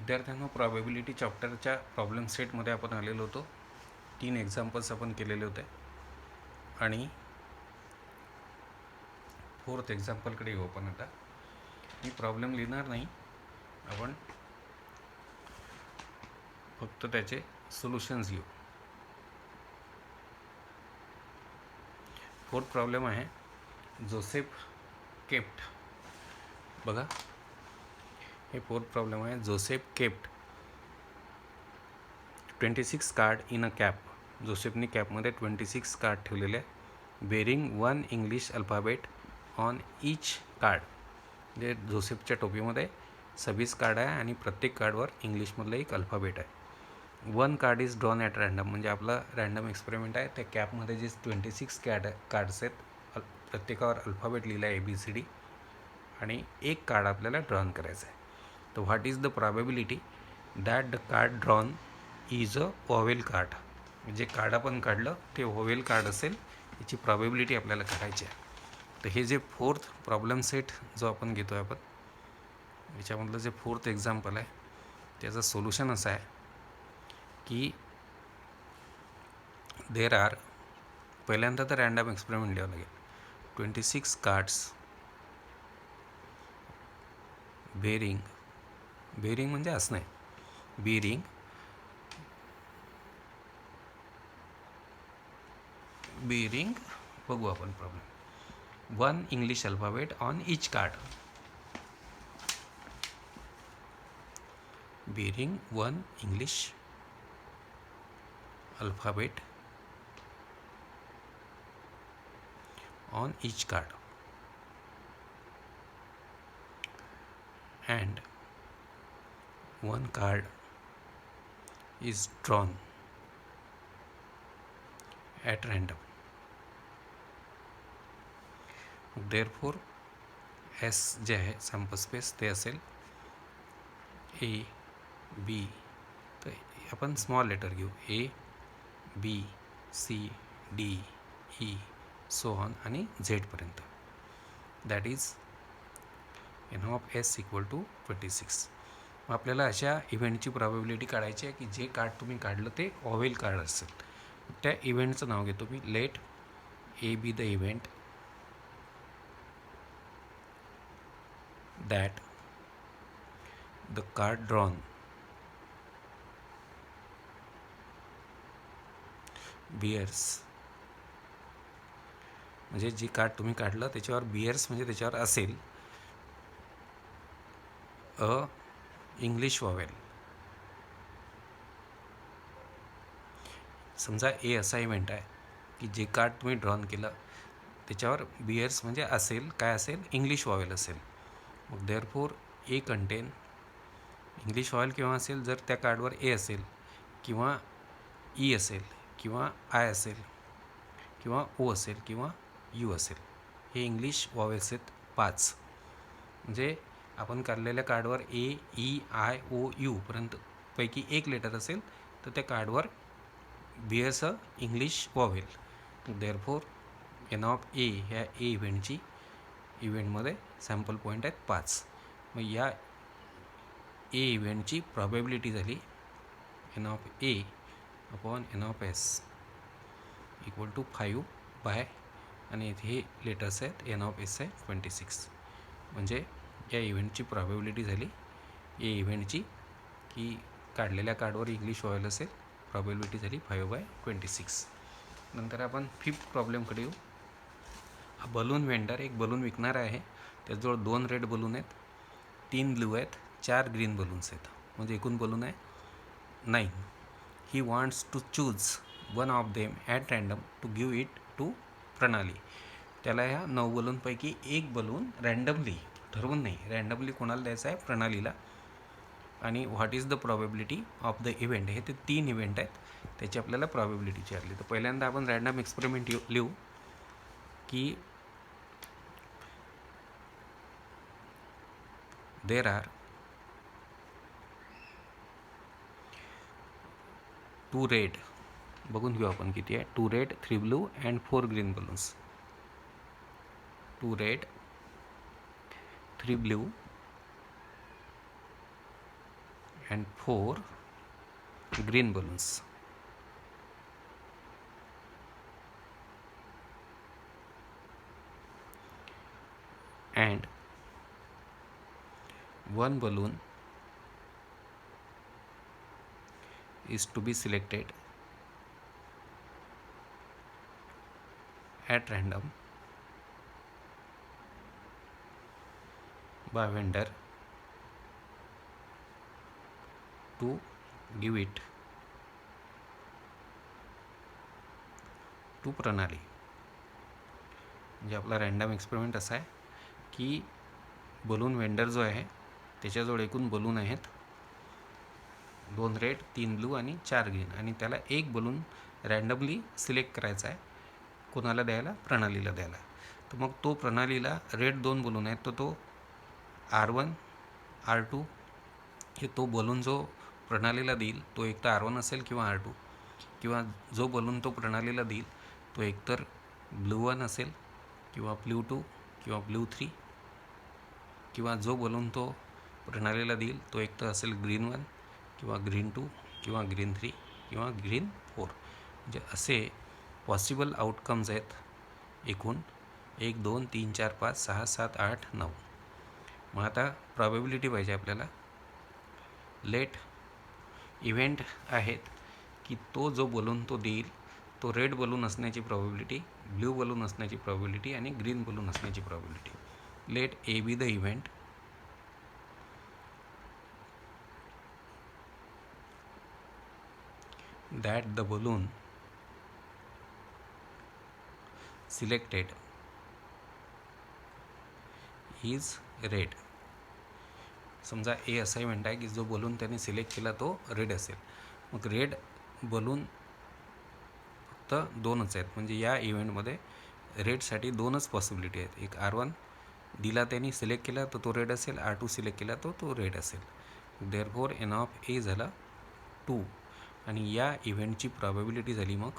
विद्यार्थ्यांनो, probability चॅप्टरच्या problem सेटमध्ये आपण आलेलो होतो. 3 एक्झाम्पल्स आपण केलेले होते आणि 4th एक्झाम्पलकडे येऊ आपण. आता मी प्रॉब्लेम लिहिणार नाही, आपण फक्त त्याचे सोल्युशन्स घेऊ. 4th प्रॉब्लेम आहे जोसेफ केप्ट. बघा, हे 4th प्रॉब्लेम आहे. Joseph kept 26 card in a cap. जोसेफनी कॅपमध्ये 26 कार्ड ठेवलेले आहे. Bearing 1 English alphabet on each card. म्हणजे जोसेफच्या टोपीमध्ये 26 कार्ड आहे आणि प्रत्येक कार्डवर इंग्लिशमधलं एक अल्फाबेट आहे. 1 card is drawn at random. म्हणजे आपला रँडम एक्सपेरिमेंट आहे. त्या कॅपमध्ये जे 26 कार्ड्स आहेत, प्रत्येकावर अल्फाबेट लिहिला आहे ABCD, आणि एक कार्ड आपल्याला ड्रॉन करायचं आहे. तर what is the probability that the card drawn is a vowel card. जे कार्ड आपण काढलं ते वॉवेल कार्ड असेल, याची प्रॉबॅबिलिटी आपल्याला काढायची आहे. तर हे जे 4th प्रॉब्लेम सेट जो आपण घेतो आहे, आपण याच्यामधलं जे 4th एक्झाम्पल आहे त्याचं सोल्युशन असं आहे की देर आर, पहिल्यांदा तर रँडम एक्सपेरिमेंट लिहावं लागेल. 26 कार्ड्स बेरिंग म्हणजे असं नाही, बेरिंग बघू आपण problem. 1 English alphabet on each card. Bearing 1 English alphabet on each card, and 1 card is drawn at random. Therefore S जे आहे सॅम्पल स्पेस ते असेल A B. तर आपण स्मॉल लेटर घेऊ, A B C D E so on आणि Z पर्यंत. That is N of S equal to 26. मग आपल्याला अशा इव्हेंटची प्रॉबॅबिलिटी काढायची आहे की जे कार्ड तुम्ही काढलं ते वॉवेल कार्ड असेल. त्या इव्हेंटचं नाव घेतो मी. Let A be the event that the card drawn bears. म्हणजे जे कार्ड तुम्ही काढलं त्याच्यावर बियर्स म्हणजे त्याच्यावर असेल अ इंग्लिश वॉवेल. समजा ए असा इव्हेंट आहे की जे कार्ड तुम्ही ड्रॉन केलं त्याच्यावर बियर्स म्हणजे असेल, काय असेल, इंग्लिश वॉवेल असेल. मग देअरफोर ए कंटेन इंग्लिश वॉवेल केव्हा असेल, जर त्या कार्डवर ए असेल किंवा ई असेल किंवा आय असेल किंवा ओ असेल किंवा यू असेल. हे इंग्लिश वॉवेल्स आहेत 5. म्हणजे आपण काढलेल्या कार्डवर A E I O U पर्यंत पैकी एक लेटर असेल तर त्या कार्डवर bears a English vowel. Therefore n of A ह्या ए इव्हेंटमध्ये सॅम्पल पॉईंट आहेत 5. मग या ए इव्हेंटची प्रॉबॅबिलिटी झाली N of A upon N of S equal to 5 by, आणि इथे हे लेटर्स आहेत, एन ऑफ एस आहे 26. म्हणजे या इव्हेंटची प्रॉबॅबिलिटी झाली ए इव्हेंटची की काढलेल्या कार्डवर इंग्लिश वॉवेल असेल, प्रॉबॅबिलिटी झाली 5/26. नंतर आपण 5th प्रॉब्लेमकडे येऊ. हा बलून वेंडर एक बलून विकणार आहे. त्याजवळ 2 रेड बलून आहेत, 3 ब्लू आहेत, 4 ग्रीन बलून्स आहेत. म्हणजे एकूण बलून आहे 9. ही wants to choose 1 of them at random to give it to Pranali. त्याला ह्या 9 बलूनपैकी एक बलून रँडमली, ठरवून नाही, रँडमली कोणाला द्यायचं आहे, प्रणालीला. आणि what is the probability of the event. हे ते 3 इव्हेंट आहेत, त्याची आपल्याला प्रॉबॅबिलिटी विचारली. तर पहिल्यांदा आपण रँडम एक्सपेरिमेंट लिहू की देर आर 2 रेड, बघून घेऊ आपण किती आहे, 2 red 3 blue and 4 green balloons. 2 red 3 blue and 4 green balloons. And one balloon is to be selected at random by vendor to give it to प्रणाली. म्हणजे आपला रँडम एक्सपेरिमेंट असा आहे की बलून वेंडर जो आहे त्याच्याजवळ एकूण बलून आहेत 2 रेड 3 ब्लू आणि 4 ग्रीन, आणि त्याला एक बलून रँडमली सिलेक्ट करायचा आहे कोणाला द्यायला, प्रणालीला द्यायला. तर मग तो प्रणालीला रेड 2 बलून आहेत तर तो R1 R2 हे तो बलून जो प्रणालीला देईल तो एक तर R1 असेल किंवा R2, किंवा जो बलून तो प्रणालीला देईल तो एकतर ब्लू 1 असेल किंवा ब्लू 2 किंवा ब्लू 3, किंवा जो बलून तो प्रणालीला देईल तो एकतर असेल ग्रीन 1 किंवा ग्रीन 2 किंवा ग्रीन 3 किंवा ग्रीन 4. म्हणजे असे पॉसिबल आउटकम्स आहेत एकूण 1 2 3 4 5 6 7 8 9. मग आता प्रॉबॅबिलिटी पाहिजे आपल्याला. लेट इव्हेंट आहेत की तो जो बलून तो देईल तो रेड बलून असण्याची प्रॉबॅबिलिटी, ब्ल्यू बलून असण्याची प्रॉबॅबिलिटी आणि ग्रीन बलून असण्याची probability. Let A be the event that the balloon selected is red. समजा ए असा इव्हेंट आहे की जो बलून त्याने सिलेक्ट केला तो रेड असेल. मग रेड बलून फक्त 2च आहेत, म्हणजे या इव्हेंटमध्ये रेडसाठी 2च पॉसिबिलिटी आहेत. एक R1 दिला त्यांनी सिलेक्ट केला तर तो रेड असेल, R2 सिलेक्ट केला तर तो रेड असेल. देअरफॉर एन ऑफ ए झाला 2, आणि या इव्हेंटची प्रॉबॅबिलिटी झाली मग,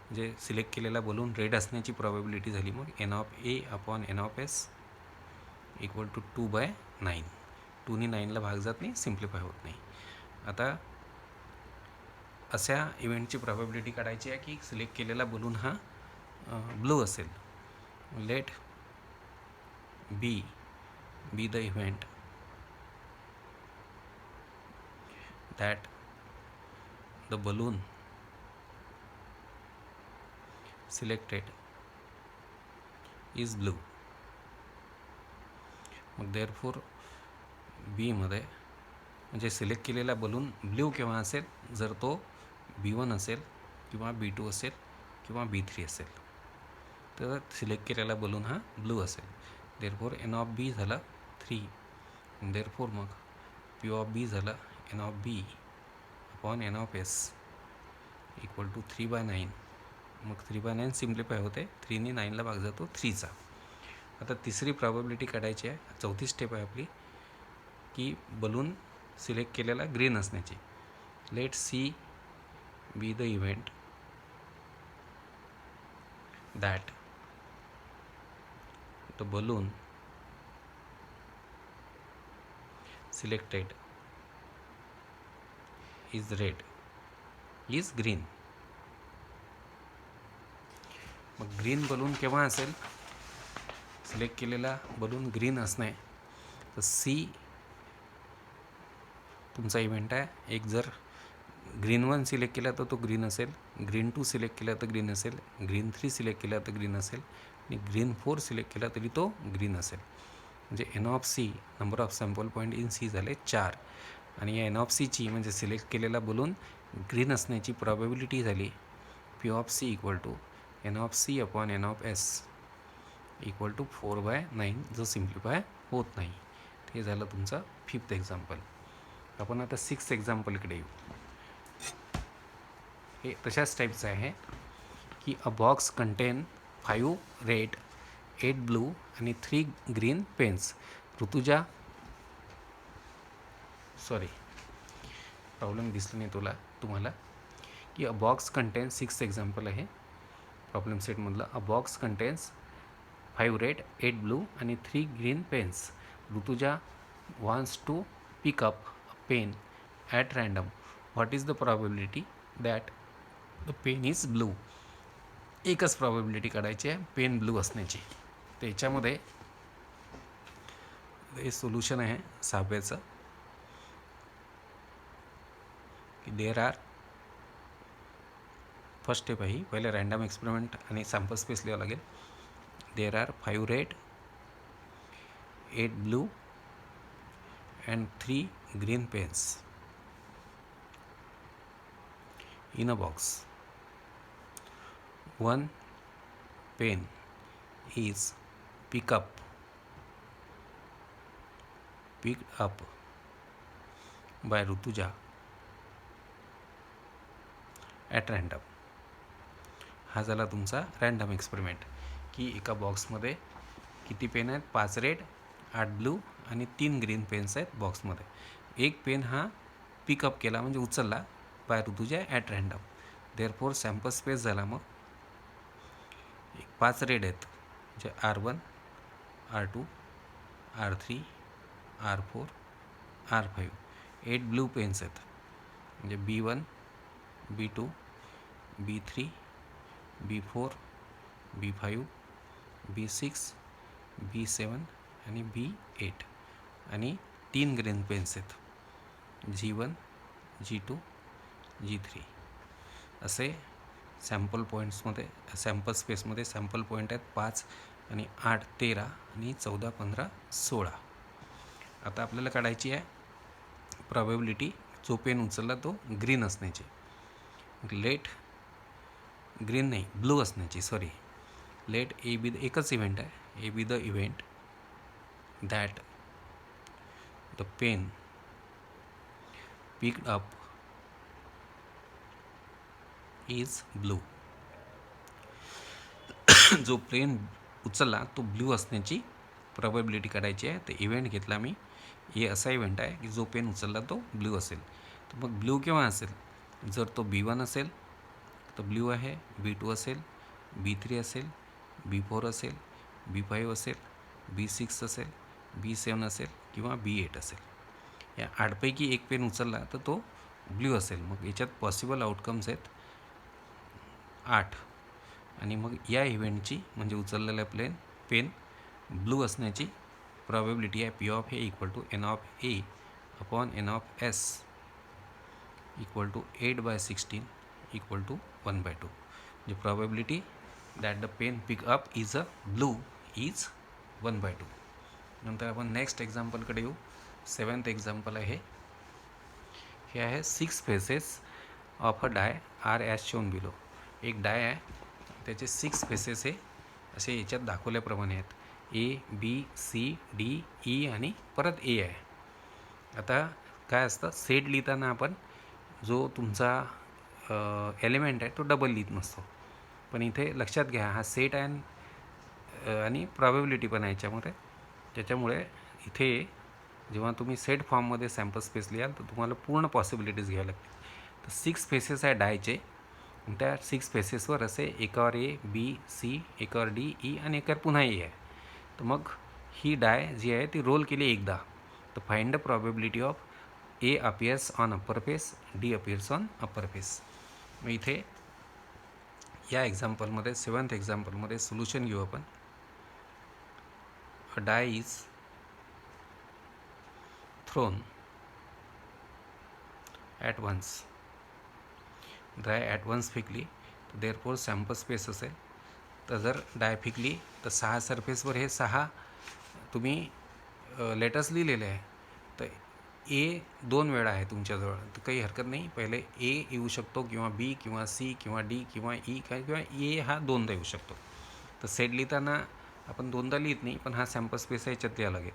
म्हणजे सिलेक्ट केलेला बलून रेड असण्याची प्रॉबॅबिलिटी झाली मग N of A upon N of S equal to 2/9. 2ने 9ला भाग जात नाही, सिम्प्लिफाय होत नाही. आता अशा इव्हेंटची प्रॉबॅबिलिटी काढायची आहे की सिलेक्ट केलेला बलून हा ब्लू असेल. Let B the event event the balloon selected is blue. मग देअरफॉर बी मध्ये म्हणजे सिलेक्ट केलेला बलून ब्ल्यू केव्हा असेल, जर तो B1 असेल किंवा B2 असेल किंवा B3 असेल तर सिलेक्ट केलेला बलून हा ब्लू असेल. देअरफॉर एन ऑफ बी झाला 3. देअरफॉर मग पी ऑफ बी झाला N of B upon N of S equal to 3/9. मग 3/9 सिम्प्लिफाय होते, 3ने 9ला भाग जातो 3चा. आता तिसरी प्रॉबॅबिलिटी काढायची आहे, चौथी स्टेप आहे आपली की बलून सिलेक्ट केलेला ग्रीन असण्याची. Let C be the event that the balloon selected is red is green. मग ग्रीन बलून केव्हा असेल, सिलेक्ट केलेला बलून ग्रीन असणे. तर सी तुमचा इव्हेंट आहे. एक जर ग्रीन 1 सिलेक्ट केला तर तो ग्रीन असेल, ग्रीन 2 सिलेक्ट केला तर ग्रीन असेल, ग्रीन 3 सिलेक्ट केला तर ग्रीन असेल, आणि ग्रीन 4 सिलेक्ट केला तरी तो ग्रीन असेल. म्हणजे N of C number of sample point in C झाले 4, आणि या एन ऑफ सीची म्हणजे सिलेक्ट केलेला बलून ग्रीन असण्याची प्रॉबॅबिलिटी झाली P of C equal to N of C upon N of S equal to 4/9, जो सिम्प्लिफाय होत नाही. हे झालं तुमचं 5th एक्झाम्पल. आपण आता 6th एक्झाम्पलकडे येऊ. हे तशाच टाईपचं आहे की a box contain 5 red 8 blue आणि 3 green pens. Rutuja sorry problem दिसलं नाही तुम्हाला की a box contains 6th example आहे प्रॉब्लेम सेटमधलं. A box contains 5 red 8 blue आणि 3 green pens. Rutuja wants to pick up a pen at random what is the probability that the pen is blue. एकच probability काढायची आहे pen blue असण्याची. त्याच्यामध्ये हे solution आहे 6व्याचं की देर आर फर्स्ट स्टेप आहे. पहिले रँडम एक्सपेरिमेंट आणि सॅम्पल स्पेस लिहावं लागेल. There are 5 red 8 blue and 3 green pens in a box. One pen is picked up by Rutuja at random. हा झाला तुमचा रँडम एक्सपेरिमेंट की एका बॉक्समध्ये किती पेन आहेत, 5 रेड 8 ब्लू आणि 3 ग्रीन पेन्स आहेत बॉक्समध्ये. एक पेन हा पिकअप केला म्हणजे उचलला by Rutuja at random. Therefore sample space झाला. मग 5 रेड आहेत म्हणजे R1 R2 R3 R4 R5. 8 blue pens आहेत म्हणजे B1 B2 B3 B4 B5 B6 B7 आणि B8 आणि 3 ग्रीन पेन्स आहेत G1 G2 G3. असे सॅम्पल पॉईंट्समध्ये सॅम्पल स्पेसमध्ये सॅम्पल पॉईंट आहेत 5 आणि 8 13 आणि 14 15 16. आता आपल्याला काढायची आहे प्रॉबॅबिलिटी जो पेन उचलला तो ग्रीन असण्याची. लेट ग्रीन नाही ब्लू असण्याची सॉरी. लेट ए बी एकच इव्हेंट आहे. A be the event that the pen picked up is blue. जो पेन उचलला तो ब्ल्यू असण्याची प्रॉबॅबिलिटी काढायची आहे. तर इव्हेंट घेतला मी. हे असा इव्हेंट आहे की जो पेन उचलला तो ब्ल्यू असेल. तर मग ब्ल्यू केव्हा असेल? जर तो B1 असेल तर ब्ल्यू आहे. B2 असेल, B3 असेल, B4 असेल, B5 असेल, B6 असेल, B7 असेल किंवा B8 असेल. या 8 पैकी एक पेन उचलला तर तो ब्ल्यू असेल. मग याच्यात पॉसिबल आउटकम्स आहेत 8. आणि मग या इव्हेंटची म्हणजे उचललेला पेन ब्लू असण्याची प्रॉबॅबिलिटी आहे P of A equal to N of A upon N of S equal to 8/16 equal to 1/2. म्हणजे probability that the pen pick up is a blue is 1/2. नंतर आपण नेक्स्ट एक्झाम्पलकडे येऊ. 7th एक्झाम्पल आहे. हे आहे 6 faces of a die are as shown below. एक die आहे त्याचे 6 फेसेस हे असे याच्यात दाखवल्याप्रमाणे आहेत. ABCDE आणि परत A आहे. आता काय असतं सेट लिहिताना आपण जो तुमचा एलिमेंट आहे तो डबल लिहित नसतो. पण इथे लक्षात घ्या हा सेट आहे आणि प्रॉबॅबिलिटी पण आहे याच्यामध्ये. त्याच्यामुळे इथे जेव्हा तुम्ही सेट फॉर्ममध्ये सॅम्पल स्पेस लिहाल तर तुम्हाला पूर्ण पॉसिबिलिटीज घ्याव्या लागतील. तर 6 फेसेस आहे डायचे. त्या 6 फेसेसवर असे एकावर A B C एकावर D E आणि एकावर पुन्हा E आहे. तर मग ही डाय जी आहे ती रोल केली एकदा. तर find the probability of A appears on upper face D appears on upper face. मग इथे या एक्झाम्पलमध्ये 7th एक्झाम्पलमध्ये सोल्युशन घेऊ आपण. A die is thrown at once. Die at once फेकली तर देअरफॉर सॅम्पल स्पेस असेल. तर जर डाय फेकली तर 6 सरफेसवर हे 6 तुम्ही लेटर्स लिहिलेले आहे. तर A 2 वेळा आहे तुमच्याजवळ तर काही हरकत नाही. पहिले A येऊ शकतो किंवा B किंवा C किंवा D किंवा E किंवा A हा 2दा येऊ शकतो. तर सेट लिहिताना आपण 2दा लिहित नाही पण हा सॅम्पल स्पेस याच्यात लिहावा लागेल.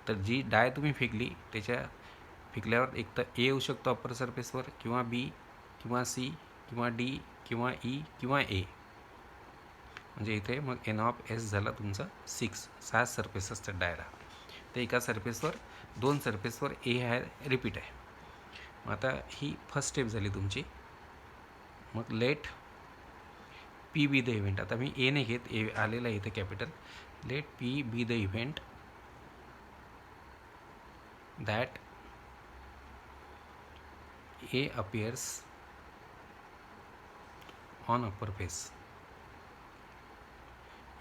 तर जी डाय तुम्ही फेकली त्याच्या फेकल्यावर एक तर A येऊ शकतो अप्पर सरफेसवर किंवा B किंवा C किंवा D किंवा E किंवा A. म्हणजे इथे मग N ऑफ S झाला तुमचा 6 सरफेस असतात डायला. तर एका सरफेसवर 2 सरफेसवर A आहे रिपीट आहे. मग आता ही फर्स्ट स्टेप झाली तुमची. मग let P be the event. आता मी A नाही घेत, A आलेला आहे इथे capital. Let P be the event that A appears on upper face.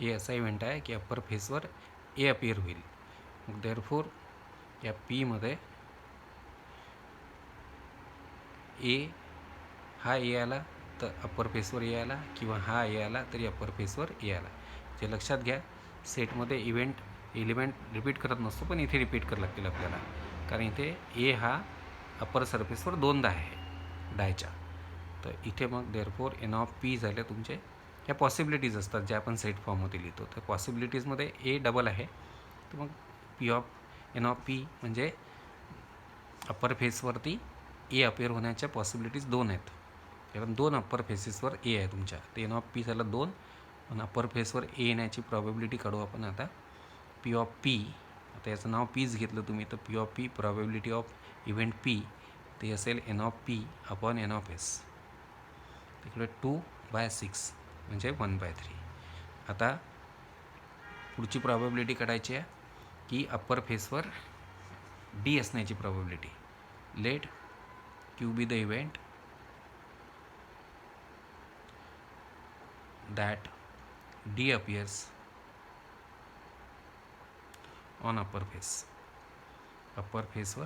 A असा इव्हेंट आहे की अप्पर फेसवर ए अपियर होईल. मग देअरफोर या पीमध्ये ए हा ए आला तर अप्पर फेसवर ए आला, किंवा हा ए आला तरी अप्पर फेसवर ए आला. जे लक्षात घ्या, सेटमध्ये एलिमेंट रिपीट करत नसतो, पण इथे रिपीट करावं लागतील आपल्याला, कारण इथे ए हा अप्पर सरफेसवर दोनदा आहे डायच्या. तर इथे मग देअरफोर एन ऑफ पी झाल्या तुमचे. ह्या पॉसिबिलिटीज असतात ज्या आपण सेट फॉर्ममध्ये लिहितो. तर पॉसिबिलिटीजमध्ये ए डबल आहे, तर मग P of N of P म्हणजे अप्पर फेसवरती ए अपियर होण्याच्या पॉसिबिलिटीज दोन आहेत, कारण दोन अप्पर फेसेसवर ए आहे तुमच्या. तर एन ऑफ पी झालं दोन, आणि अप्पर फेसवर ए येण्याची प्रॉबेबिलिटी काढू आपण आता. पी ऑफ पी, आता याचं नाव पीच घेतलं तुम्ही, तर P of P probability of event P ते असेल N of P upon N of S. तिकडे 2/6 म्हणजे 1/3. आता पुढची प्रॉबेबिलिटी काढायची आहे की अप्पर फेसवर डी असण्याची probability. Let Q be the event that D appears on upper face. Upper फेसवर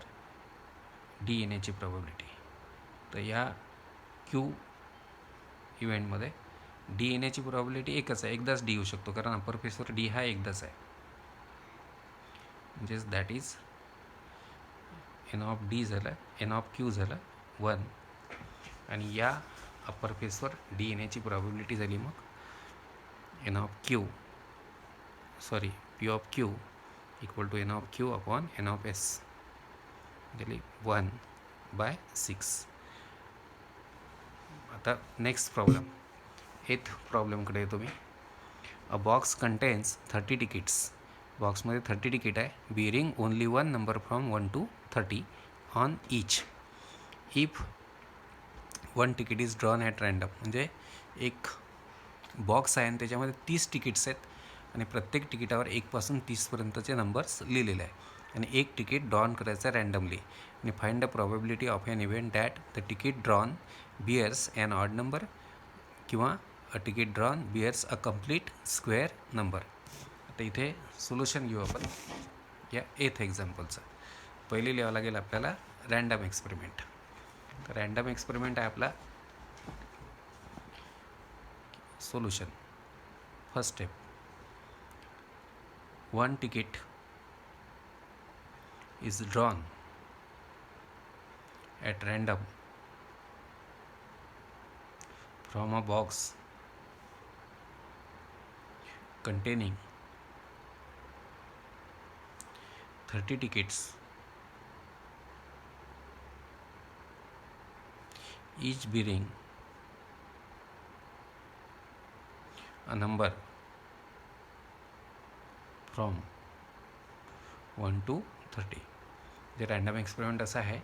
डी येण्याची प्रॉबेबिलिटी. तर या क्यू इव्हेंटमध्ये डी येण्याची प्रॉबेबिलिटी एकच आहे, एकदाच डी येऊ शकतो, कारण अप्पर फेसवर डी हा एकदाच आहे. म्हणजेच that is N of D झालं, एन ऑफ क्यू झालं 1, आणि या अप्पर फेसवर डी येण्याची प्रॉबेबिलिटी झाली मग N of Q, sorry P of Q equal to N of Q upon N of S, गेली 1/6. आता नेक्स्ट प्रॉब्लेम, 8th प्रॉब्लेमकडे येतो मी. A box contains 30 tickets. बॉक्समध्ये 30 तिकीट आहे, bearing only 1 number from 1 to 30 on each. If 1 ticket is drawn at random, म्हणजे एक box आहे आणि त्याच्यामध्ये 30 तिकीट्स आहेत, आणि प्रत्येक तिकीटावर 1 पासून 30 पर्यंतचे नंबर्स लिहिलेले आहे, आणि एक तिकीट ड्रॉन करायचं आहे रँडमली. आणि find the probability of an event that the ticket drawn bears an odd number, किंवा a ticket drawn bears a complete square number. आता इथे सोल्युशन घेऊ आपण या 8th एक्झाम्पलचं. पहिले लिहावं लागेल आपल्याला रँडम एक्सपेरिमेंट. तर रँडम एक्सपेरिमेंट आहे आपला solution. First step, 1 ticket is drawn at random from a box containing 30 tickets, each bearing a number from 1 to 30. जे रँडम एक्सपेरिमेंट असं आहे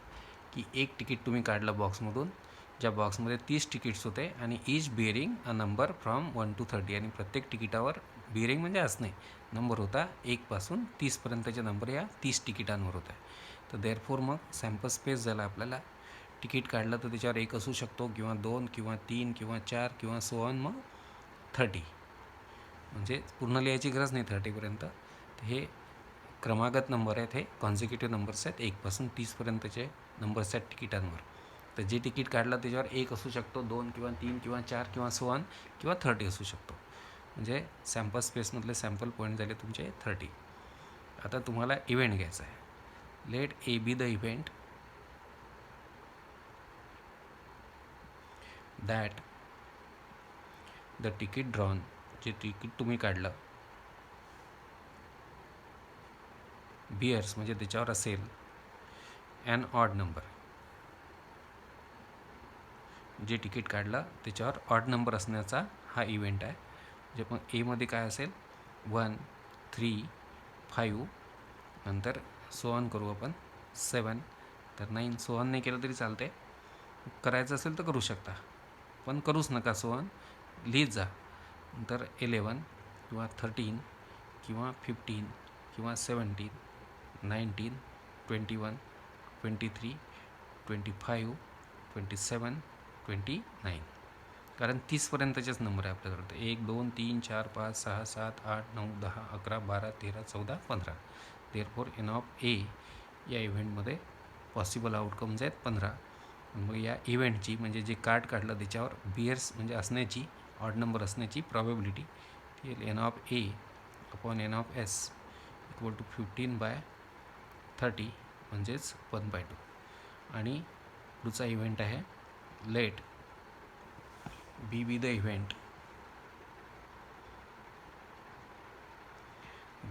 की एक तिकीट तुम्ही काढलं बॉक्समधून, ज्या बॉक्समध्ये 30 तिकीट्स होते, आणि each bearing a number from 1 to 30, आणि प्रत्येक तिकीटावर बिअरिंग म्हणजे असणे नंबर होता 1 पासून 30 पर्यंतचे नंबर या 30 तिकिटांवर होते. तर देअरफोर मग सॅम्पल स्पेस झाला आपल्याला. तिकीट काढलं तर त्याच्यावर 1 असू शकतो, किंवा 2, किंवा 3, किंवा 4, किंवा सो ऑन मग 30. म्हणजे पूर्ण लिहायची गरज नाही 30पर्यंत. तर हे क्रमागत नंबर आहेत, हे कॉन्झिक्युटिव्ह नंबर्स आहेत, 1 पासून 30 पर्यंतचे नंबर्स आहेत तिकिटांवर. तर जे तिकीट काढलं त्याच्यावर 1 असू शकतो, 2, किंवा 3, किंवा 4, किंवा सो ऑन, किंवा 30 असू शकतो. म्हणजे सॅम्पल स्पेसमधले सॅम्पल पॉईंट झाले तुमचे 30. आता तुम्हाला इव्हेंट घ्यायचा आहे. Let A be the event that the ticket drawn, जे तिकीट तुम्ही काढलं, बिअर्स म्हणजे त्याच्यावर असेल ॲन ऑड नंबर. जे तिकीट काढलं त्याच्यावर ऑड नंबर असण्याचा हा इव्हेंट आहे. जे मग एमध्ये काय असेल 1, 3, 5, नंतर सो ऑन करू आपण 7, तर 9. सो ऑन नाही केलं तरी चालते, करायचं असेल तर करू शकता, पण करूच नका सो ऑन, लिहित जा. नंतर 11, किंवा 13, किंवा 15, किंवा 17, 19, 21, 23, 25, 27, 29. कारण 30पर्यंतचेच नंबर आहे आपल्याकडे. 1 2 3 4 5 6 7 8 9 10 11 12 13 14 15. देअरफॉर एन ऑफ ए या इव्हेंटमध्ये पॉसिबल आउटकम्स आहेत 15. मग या इव्हेंटची म्हणजे जे कार्ड काढलं त्याच्यावर बियर्स म्हणजे असण्याची, ऑड नंबर असण्याची प्रॉबॅबिलिटी ती N of A upon N of S equal to 15/30 म्हणजेच 1/2. आणि पुढचा इव्हेंट आहे let B be the event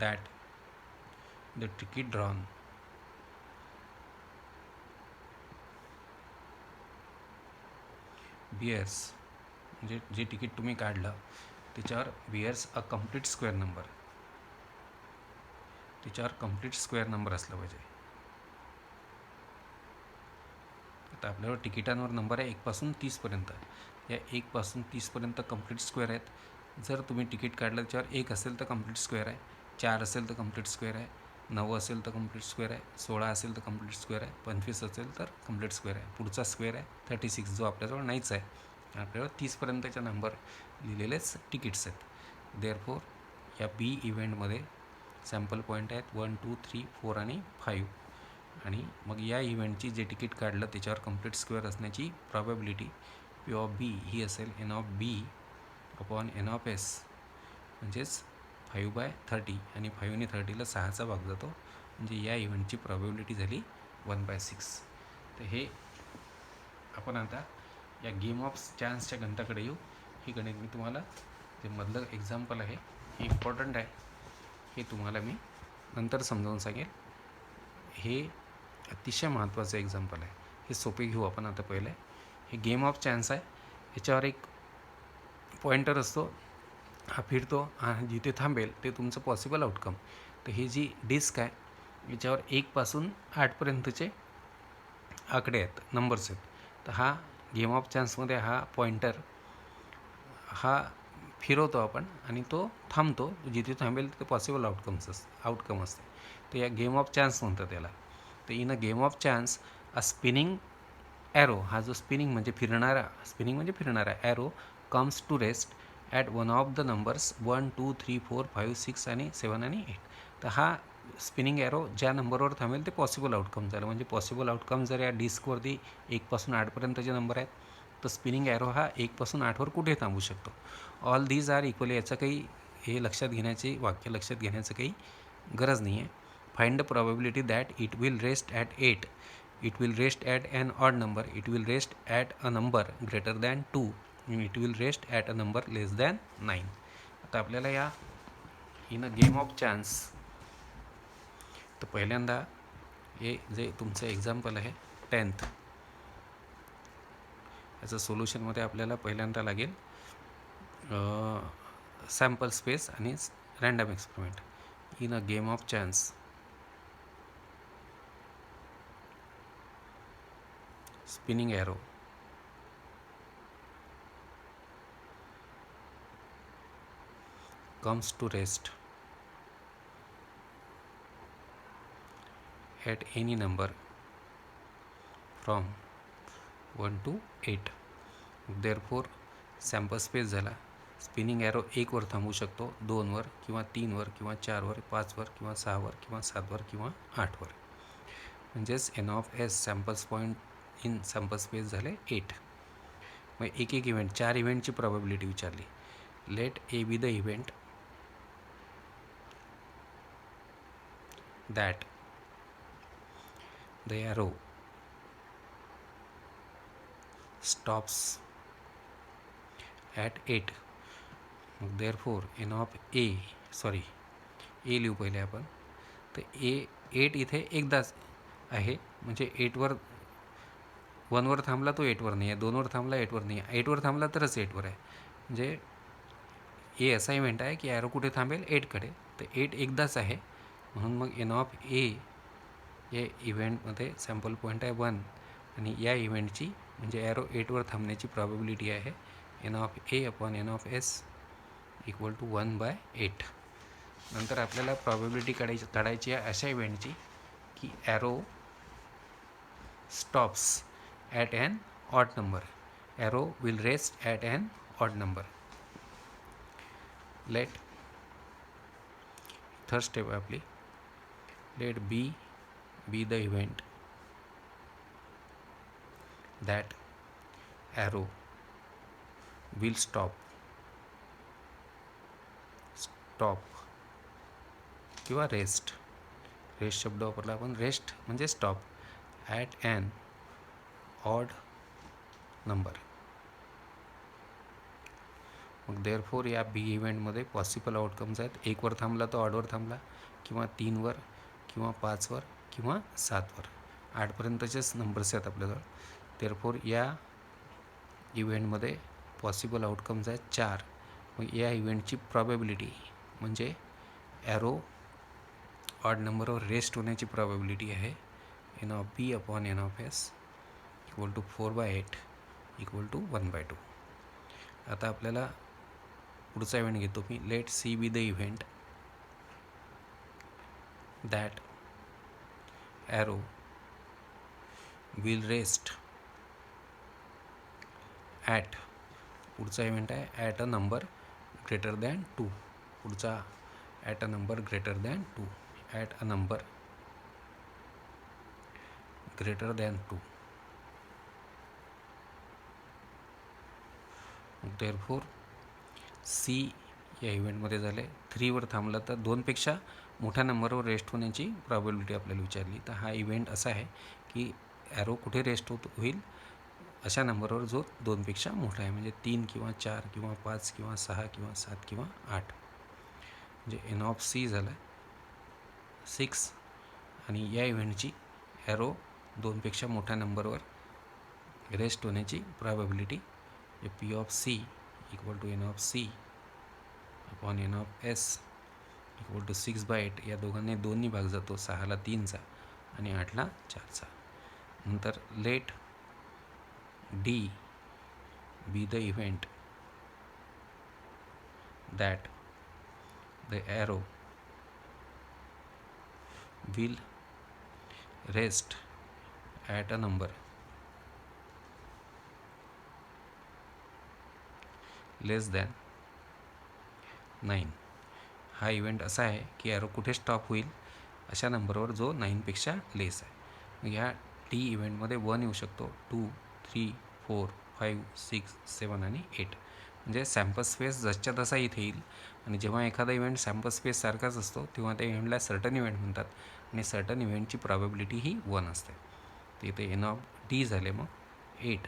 that the ticket drawn bears म्हणजे जे तिकीट तुम्ही काढलं त्याच्यावर bears a complete square number, त्याच्यावर कम्प्लीट स्क्वेअर नंबर असला पाहिजे. आता आपल्यावर तिकिटांवर नंबर आहे 1 पासून 30पर्यंत. या 1 पासून 30पर्यंत कम्प्लीट स्क्वेअर आहेत. जर तुम्ही तिकीट काढलं त्याच्यावर 1 असेल तर कम्प्लीट स्क्वेअर आहे, 4 असेल तर कम्प्लीट स्क्वेअर आहे, 9 असेल तर कम्प्लीट स्क्वेअर आहे, 16 असेल तर कम्प्लीट स्क्वेअर आहे, 25 असेल तर कम्प्लीट स्क्वेअर आहे. पुढचा स्क्वेअर आहे 36 जो आपल्याजवळ नाहीच आहे. आपल्याला 30पर्यंतच्या नंबर लिहिलेलेच तिकीट्स आहेत. देअरफॉर या बी इव्हेंटमध्ये सॅम्पल पॉईंट आहेत 1 2 3 4 आणि 5. आणि मग या इव्हेंटची जे तिकीट काढलं त्याच्यावर कम्प्लीट स्क्वेअर असण्याची प्रॉबॅबिलिटी पी ऑफ बी ही असेल N of B upon N of S म्हणजेच 5/30. आणि 5ने 30ला 6चा भाग जातो म्हणजे या इव्हेंटची प्रॉबॅबिलिटी झाली 1/6. तर हे आपण आता या गेम ऑफ चान्सच्या गणिताकडे येऊ. ही गणित मी तुम्हाला जे मधलं एक्झाम्पल आहे हे इम्पॉर्टंट आहे, हे तुम्हाला मी नंतर समजावून सांगेल. हे अतिशय महत्त्वाचं एक्झाम्पल आहे. हे सोपे घेऊ आपण आता. पहिले हे गेम ऑफ चान्स आहे. याच्यावर एक पॉइंटर असतो, हा फिरतो, हा जिथे थांबेल ते तुमचं पॉसिबल आउटकम. तर ही जी डिस्क आहे याच्यावर 1 पासून 8पर्यंतचे आकडे आहेत, नंबर्स आहेत. तर हा गेम ऑफ चान्समध्ये हा पॉइंटर हा फिरवतो आपण आणि तो थांबतो, जिथे थांबेल ते पॉसिबल आउटकम असते. तर या गेम ऑफ चान्स म्हणतात त्याला. तर in a game of chance a spinning arrow, हा जो स्पिनिंग म्हणजे फिरणारा arrow comes to rest at one of the numbers 1 2 3 4 5 6 आणि 7 आणि 8. तर हा स्पिनिंग ॲरो ज्या नंबरवर थांबेल ते पॉसिबल आउटकम झालं. म्हणजे पॉसिबल आउटकम जर या डिस्कवरती 1 पासून 8पर्यंतचे नंबर आहेत तर स्पिनिंग ॲरो हा 1 पासून 8वर कुठे थांबू शकतो. All these are equally. याचं काही हे लक्षात घेण्याचं काही गरज नाही आहे. Find the probability that it will rest at 8, it will rest at an odd number, it will rest at a number greater than 2, it will rest at a number less than 9. आता आपल्याला या in a game of chance, तर पहिल्यांदा हे जे तुमचं example आहे 10th, याचं सोल्युशनमध्ये आपल्याला पहिल्यांदा लागेल सॅम्पल स्पेस आणि random experiment. In a game of chance spinning arrow comes to rest at any number from 1 to 8. therefore sample space झाला. स्पिनिंग ॲरो 1 वर थांबू शकतो, 2 वर किंवा 3 वर किंवा 4 वर, 5 वर किंवा 6 वर किंवा 7 वर किंवा 8 वर. म्हणजेच N of S samples point in sample space झाले 8. मग एक इव्हेंट, 4 इव्हेंटची प्रॉबॅबिलिटी विचारली. Let A be the event that the arrow stops at 8. मग देअरफॉर एन ऑफ ए लिहू पहिले आपण. तर 8 इथे एकदाच आहे, म्हणजे 8वर 1वर थांबला तो 8वर नाही आहे, 2वर थांबला 8वर नाही आहे, 8वर थांबला तरच 8वर आहे. म्हणजे ए असा इव्हेंट आहे की ॲरो कुठे थांबेल 8कडे. तर 8 एकदाच आहे, म्हणून मग एन ऑफ ए या इव्हेंटमध्ये सॅम्पल पॉईंट आहे 1 आणि या इव्हेंटची म्हणजे ॲरो 8वर थांबण्याची प्रॉबॅबिलिटी आहे N of A upon N of S equal to 1/8. नंतर आपल्याला प्रॉबॅबिलिटी काढायची आहे अशा इव्हेंटची की arrow stops at an odd number. Arrow will rest at an odd number. Let third step apply. Let B be the event that arrow will stop किंवा rest शब्द वापरला आपण. रेस्ट म्हणजे stop at an odd number. मग therefore या बी इव्हेंटमध्ये possible outcomes आहेत. 1वर थांबला तो ऑडवर थांबला, किंवा 3वर, किंवा 5वर, किंवा 7वर. 8पर्यंतचेच नंबर्स आहेत आपल्याजवळ. देअरफोर या इव्हेंटमध्ये पॉसिबल आउटकम्स आहेत 4. मग या इव्हेंटची प्रॉबॅबिलिटी म्हणजे ॲरो ऑड नंबरवर रेस्ट होण्याची प्रॉबॅबिलिटी आहे N of B upon N of S equal to 4/8 equal to 1/2. आता आपल्याला पुढचा इव्हेंट घेतो मी. Let C be the event that arrow will rest at. पुढचा इव्हेंट आहे at a number greater than 2. पुढचा at a number greater than 2. At a number greater than 2. Therefore C या इव्हेंटमध्ये झाले. 3वर थांबला तर 2पेक्षा मोठ्या नंबरवर रेस्ट होण्याची प्रॉबॅबिलिटी आपल्याला विचारली. तर हा इव्हेंट असा आहे की ॲरो कुठे रेस्ट होईल अशा नंबरवर जो 2पेक्षा मोठा आहे, म्हणजे 3 किंवा 4 किंवा 5 किंवा 6 किंवा 7 किंवा 8. म्हणजे एन ऑफ सी झाला 6. आणि या इव्हेंटची ॲरो 2पेक्षा मोठ्या नंबरवर रेस्ट होण्याची probability P of C equal to N of C upon N of S equal to 6/8. या दोघांनी 2नी भाग जातो. 6ला 3चा आणि 8ला 4चा. नंतर let D be the event that the arrow will rest at a number less than 9. हा इव्हेंट असा आहे की ॲरो कुठे स्टॉप होईल अशा नंबरवर जो 9पेक्षा लेस आहे. मग ह्या टी इव्हेंटमध्ये 1 येऊ शकतो, 2, 3, 4, 5, 6, 7 आणि 8. म्हणजे सॅम्पल स्पेस जसच्या तसा इथे येईल. आणि जेव्हा एखादा इव्हेंट सॅम्पल स्पेस सारखाच असतो तेव्हा त्या इव्हेंटला सर्टन इव्हेंट म्हणतात. आणि सर्टन इव्हेंटची प्रॉबॅबिलिटी ही 1 असते. तर इथे एन ऑफ डी झाले मग 8,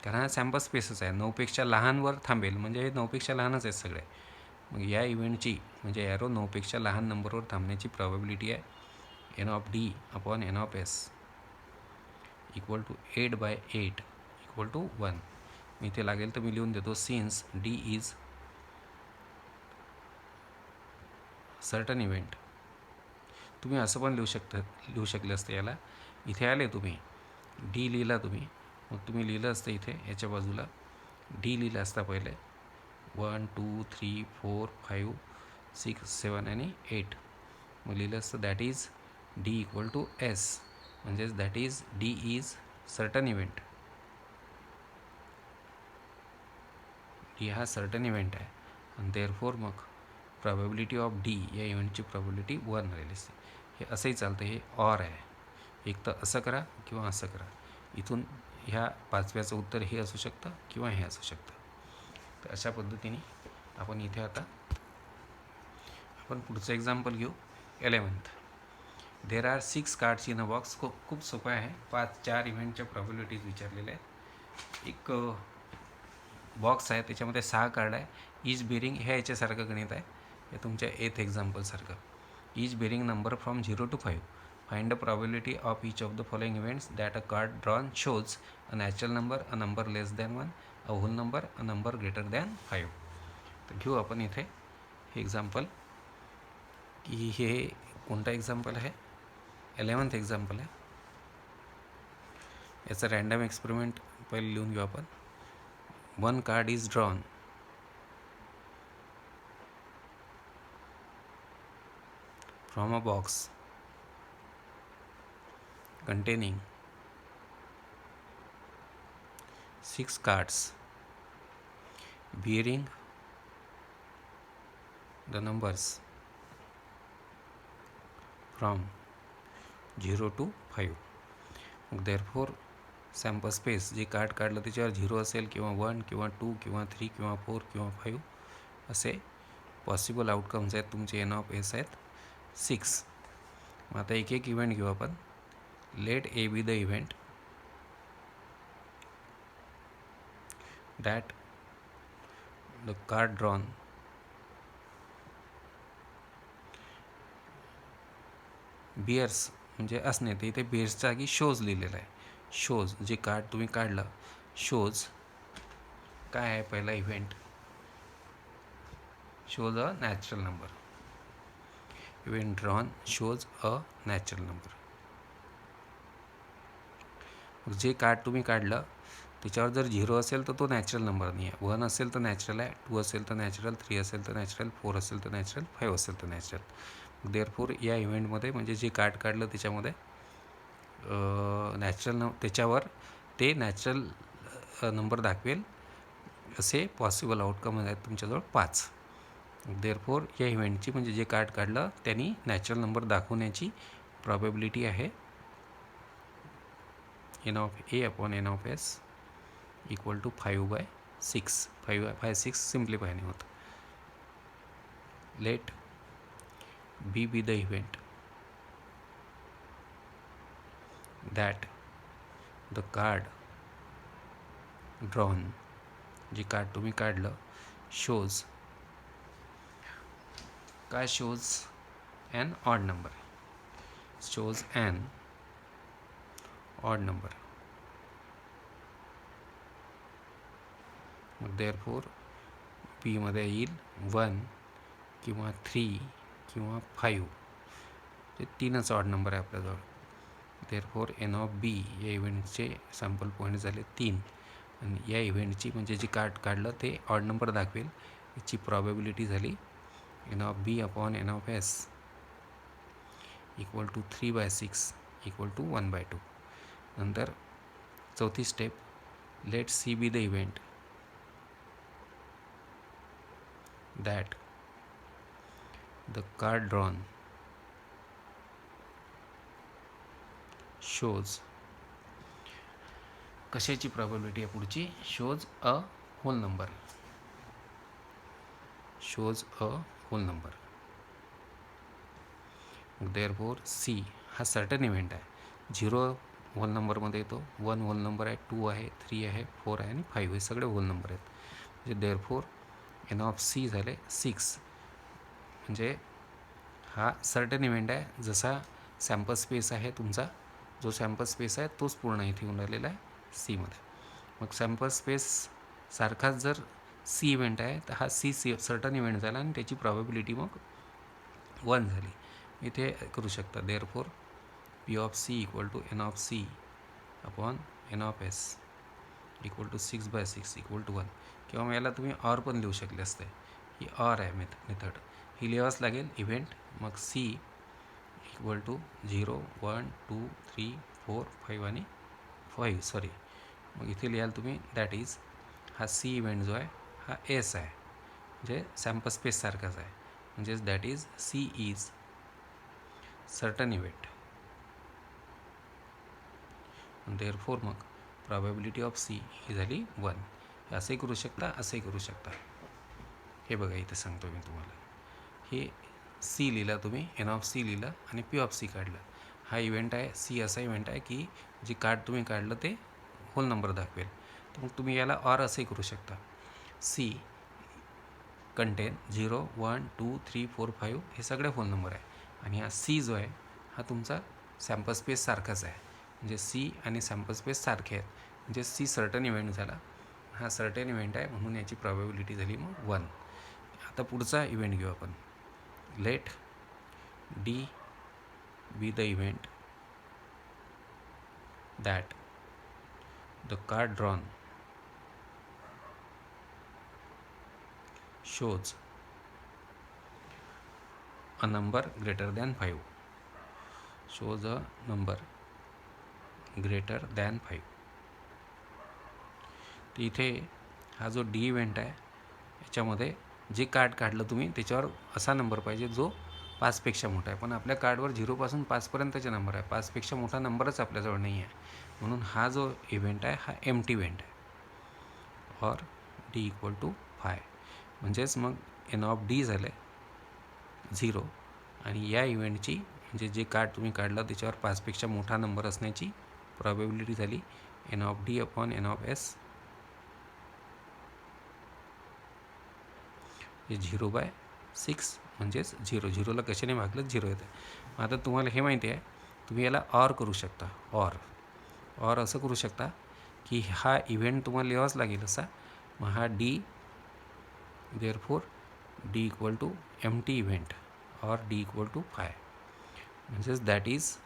कारण हा सॅम्पल स्पेसच आहे. 9पेक्षा लहानवर थांबेल, म्हणजे हे 9पेक्षा लहानच आहेत सगळे. मग या इव्हेंटची म्हणजे ॲरो 9पेक्षा लहान नंबरवर थांबण्याची प्रॉबॅबिलिटी आहे N of D upon N of S equal to 8/8 equal to 1. मी इथे लागेल तर मी लिहून देतो. Since D is certain event. तुम्ही असं पण लिहू शकले असते. याला इथे आले तुम्ही डी लिहिला तुम्ही, मग तुम्ही लिहिलं असतं इथे याच्या बाजूला डी लिहिलं असता पहिले. 1, 2, 3, 4, 5, 6, 7 आणि 8. मग लिहिलं असतं that is D equal to S, म्हणजेच that is D is certain event. D हा सर्टन इव्हेंट आहे आणि देअरफोर मग प्रॉबॅबिलिटी ऑफ डी या इव्हेंटची प्रॉबॅबिलिटी 1 राहिली असते. हे असंही चालतं, हे ऑर आहे. एक तर असं करा किंवा असं करा. इथून ह्या 5व्याचं उत्तर हे असू शकतं किंवा हे असू शकतं. तर अशा पद्धतीने आपण इथे आता आपण पुढचं एक्झाम्पल घेऊ. 11th. There are 6 cards in a box. खूप सोपं आहे. 4 इव्हेंटच्या प्रॉबॅबिलिटीज विचारलेल्या आहेत. एक बॉक्स आहे, त्याच्यामध्ये 6 कार्ड आहे. ईच बेरिंग ह्या याच्यासारखं गणित आहे, हे तुमच्या 8th एक्झाम्पलसारखं. Each bearing number from 0 to 5. Find the probability of each of the following events that a card drawn shows a natural number, a number less than 1, a whole number, a number greater than 5. तर घेऊ आपण इथे हे example की हे कोणता example आहे. 11th example आहे. याचा रँडम एक्सपेरिमेंट पहिले लिहून घेऊ आपण. 1 card is drawn from a box containing 6 cards bearing the numbers from 0 to 5. Therefore sample space जे कार्ड काढलं त्याच्यावर 0 असेल किंवा 1 किंवा 2 किंवा 3 किंवा 4 किंवा 5 असे पॉसिबल आउटकम्स आहेत तुमचे एन ऑफ एस आहेत 6. मग आता एक एक इव्हेंट घेऊ आपण. Let A be the event that the card drawn bears म्हणजे असणे ते इथे बिअर्सच्या जागी शोज लिहिलेलं आहे. शोज जे कार्ड तुम्ही काढलं शोज काय आहे पहिला event shows a natural number. Event drawn shows a natural number. जे कार्ड तुम्ही काढलं त्याच्यावर जर 0 असेल तर तो नॅचरल नंबर नाही आहे. 1 असेल तर नॅचरल आहे, 2 असेल तर नॅचरल, 3 असेल तर नॅचरल, 4 असेल तर नॅचरल, 5 असेल तर नॅचरल. देअरफॉर या इव्हेंटमध्ये म्हणजे जे कार्ड काढलं त्याच्यामध्ये नॅचरल त्याच्यावर ते नॅचरल नंबर दाखवेल असे पॉसिबल आउटकम आहेत तुमच्याजवळ 5. देअरफॉर या इव्हेंटची म्हणजे जे कार्ड काढलं त्यांनी नॅचरल नंबर दाखवण्याची प्रॉबॅबिलिटी आहे N of A upon N of S equal to 5/6. 5/6 simplify नाही होत. Let B be the event that the card drawn जे कार्ड तुम्ही काढलं शोज काय shows an odd number. Shows an odd number. मग therefore बीमध्ये येईल 1 किंवा 3 किंवा 5. हे 3च ऑड नंबर आहे आपल्याजवळ. देअरफॉर एन ऑफ बी या इव्हेंटचे सॅम्पल पॉईंट झाले 3 आणि या इव्हेंटची म्हणजे जे कार्ड काढलं ते ऑड नंबर दाखवेल याची प्रॉबॅबिलिटी झाली N of B upon N of S equal to 3/6 equal to 1/2. नंतर चौथी step let C be the event that the card drawn shows कशाची प्रॉबॅबिलिटी आहे पुढची shows a whole number. Shows a whole number. Therefore C हा certain event आहे. 0 hole नंबरमध्ये येतो, 1 hole number आहे, 2 आहे, 3 आहे, 4 आहे आणि 5 हे सगळे होल नंबर आहेत. म्हणजे देअरफॉर एन ऑफ सी झाले 6. म्हणजे हा सर्टन इव्हेंट आहे. जसा सॅम्पल स्पेस आहे तुमचा जो सॅम्पल स्पेस आहे तोच पूर्ण इथे येऊन राहिलेला आहे सीमध्ये. मग सॅम्पल स्पेस सारखाच जर सी इव्हेंट आहे तर हा सी सर्टन इव्हेंट झाला आणि त्याची प्रॉबॅबिलिटी मग 1 झाली. इथे करू शकता therefore P of C equal to N of C upon N of S equal to 6/6 equal to 1. किंवा याला तुम्ही ऑर पण लिहू शकले असते. ही ऑर आहे मेथड. ही लिहावंच लागेल इव्हेंट. मग सी इक्वल टू 0 1 2 3 4 5 आणि 5 सॉरी. मग इथे लिहाल तुम्ही दॅट इज हा सी इव्हेंट जो आहे हा एस आहे म्हणजे सॅम्पल स्पेस सारखाच आहे. म्हणजेच that is C is certain event. Therefore मग प्रॉबॅबिलिटी ऑफ सी ही झाली 1. असंही करू शकता असंही करू शकता. हे बघा इथे सांगतो मी तुम्हाला. हे सी लिहिला तुम्ही एन ऑफ सी लिहिलं आणि पी ऑफ सी काढलं. हा इव्हेंट आहे सी असा इव्हेंट आहे की जे कार्ड तुम्ही काढलं ते होल नंबर दाखवेल. तर मग तुम्ही याला ऑर असंही करू शकता. सी कंटेन 0 1 2 3 4 5 हे सगळे होल नंबर आहे आणि हा सी जो आहे हा तुमचा सॅम्पल स्पेस सारखाच आहे. म्हणजे सी आणि सॅम्पल स्पेस सारखे आहेत म्हणजे सी सर्टन इव्हेंट झाला. हा सर्टन इव्हेंट आहे म्हणून याची प्रॉबॅबिलिटी झाली मग 1. आता पुढचा इव्हेंट घेऊ आपण. Let D be the event that the card drawn shows a number greater than 5. Shows a number greater than 5. तर इथे हा जो डी इव्हेंट आहे याच्यामध्ये जे कार्ड काढलं तुम्ही त्याच्यावर असा नंबर पाहिजे जो 5पेक्षा मोठा आहे. पण आपल्या कार्डवर 0पासून 5पर्यंतचे नंबर आहे. 5पेक्षा मोठा नंबरच आपल्याजवळ नाही आहे. म्हणून हा जो इव्हेंट आहे हा एम्प्टी इव्हेंट आहे. और डी इक्वल टू 5 म्हणजेच मग एन ऑफ डी झालं 0 आणि या इव्हेंटची म्हणजे जे कार्ड तुम्ही काढलं त्याच्यावर 5पेक्षा मोठा नंबर असण्याची प्रॉबॅबिलिटी झाली N of D upon N of S हे 0/6 म्हणजेच 0. 0ला कशाने भागलं 0 येतं. मग आता तुम्हाला हे माहिती आहे तुम्ही याला ऑर करू शकता. ऑर असं करू शकता की हा इव्हेंट तुम्हाला लिहावाच लागेल असा. मग हा D therefore D equal to empty event और डी इक्वल टू 5 म्हणजेच दॅट इज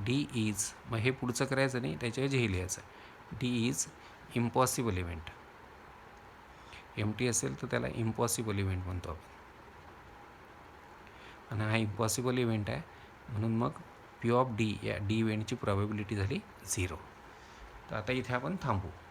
डी इज. मग हे पुढचं करायचं नाही त्याच्याऐवजी हे लिहायचं D is impossible event. Empty असेल तर त्याला इम्पॉसिबल इव्हेंट म्हणतो आपण आणि हा इम्पॉसिबल इव्हेंट आहे म्हणून मग पी ऑफ डी या डी इव्हेंटची प्रॉबॅबिलिटी झाली 0. तर आता इथे आपण थांबू.